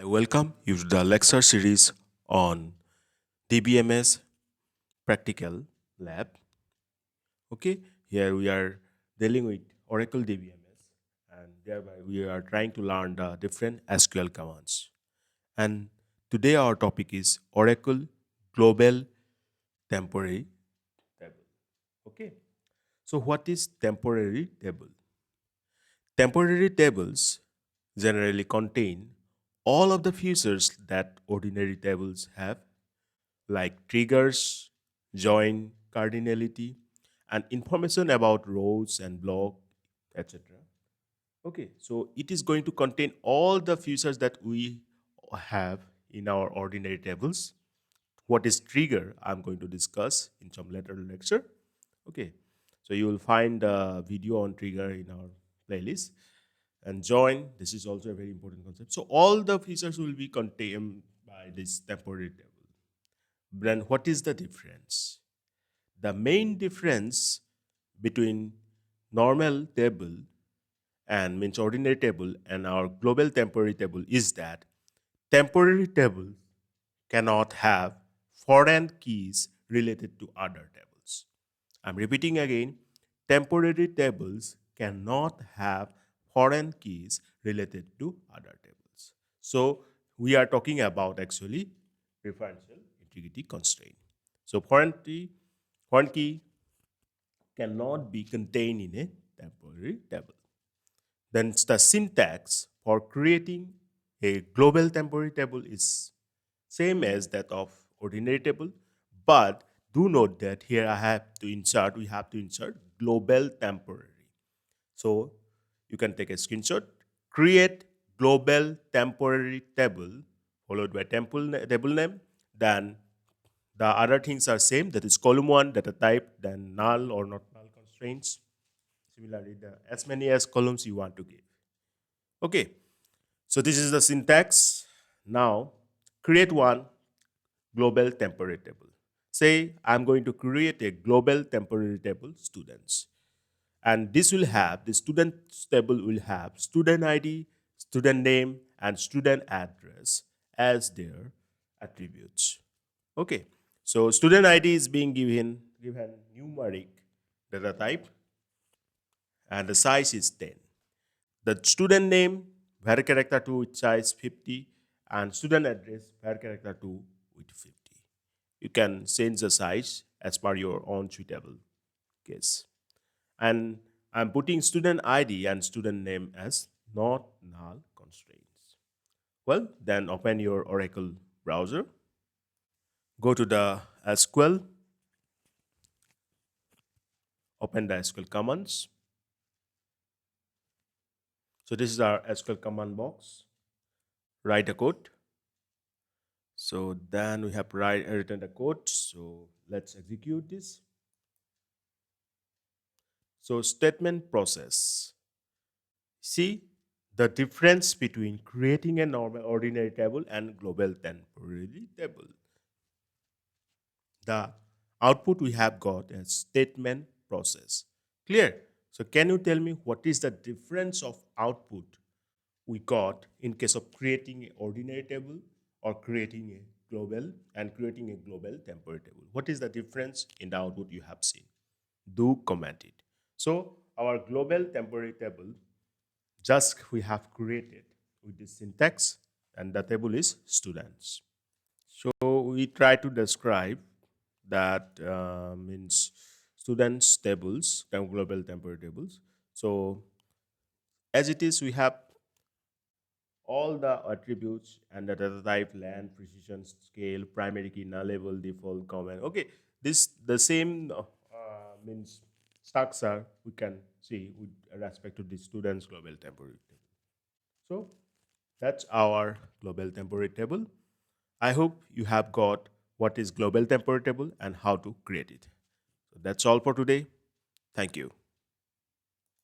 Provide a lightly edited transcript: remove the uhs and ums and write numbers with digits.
Welcome you to the lecture series on DBMS practical lab. Okay, here we are dealing with Oracle DBMS, and thereby we are trying to learn the different SQL commands. And today our topic is Oracle Global Temporary Table. Okay, so what is temporary table? Temporary tables generally contain all of the features that ordinary tables have, like triggers, join, cardinality, and information about rows and block, etc. Okay, so it is going to contain all the features that we have in our ordinary tables. What is trigger? I'm going to discuss in some later lecture. Okay, so you will find a video on trigger in our playlist. And join, this is also a very important concept. So all the features will be contained by this temporary table. Then what is the difference? The main difference between normal table and means ordinary table and our global temporary table is that temporary tables cannot have foreign keys related to other tables. I'm repeating again, temporary tables cannot have foreign keys related to other tables. So we are talking about actually preferential integrity constraint. So foreign key cannot be contained in a temporary table. Then the syntax for creating a global temporary table is same as that of ordinary table, but do note that here we have to insert global temporary. So you can take a screenshot, create global temporary table followed by table name, then the other things are same, that is column 1, data type, then null or not null constraints. Similarly, as many as columns you want to give. Okay, so this is the syntax. Now, create one global temporary table. Say I'm going to create a global temporary table students. And this will have, the students table will have student ID, student name, and student address as their attributes. Okay, so student ID is being given numeric data type, and the size is 10. The student name, var character 2 with size 50, and student address, var character 2 with 50. You can change the size as per your own suitable case. And I'm putting student ID and student name as not null constraints. Well, then open your Oracle browser, go to the SQL, open the SQL commands. So this is our SQL command box. Write a code. So then we have written the code. So let's execute this. So statement process. See the difference between creating a normal ordinary table and global temporary table. The output we have got as statement process. Clear? So can you tell me what is the difference of output we got in case of creating an ordinary table or creating a global temporary table? What is the difference in the output you have seen? Do comment it. So our global temporary table just we have created with this syntax, and the table is students. So we try to describe that means students tables, global temporary tables. So as it is, we have all the attributes and the data type, land, precision, scale, primary key, nullable, default, comment. Okay, this the same means structure we can see with respect to the students global temporary table. So that's our global temporary table. I hope you have got what is global temporary table and how to create it. So that's all for today. Thank you.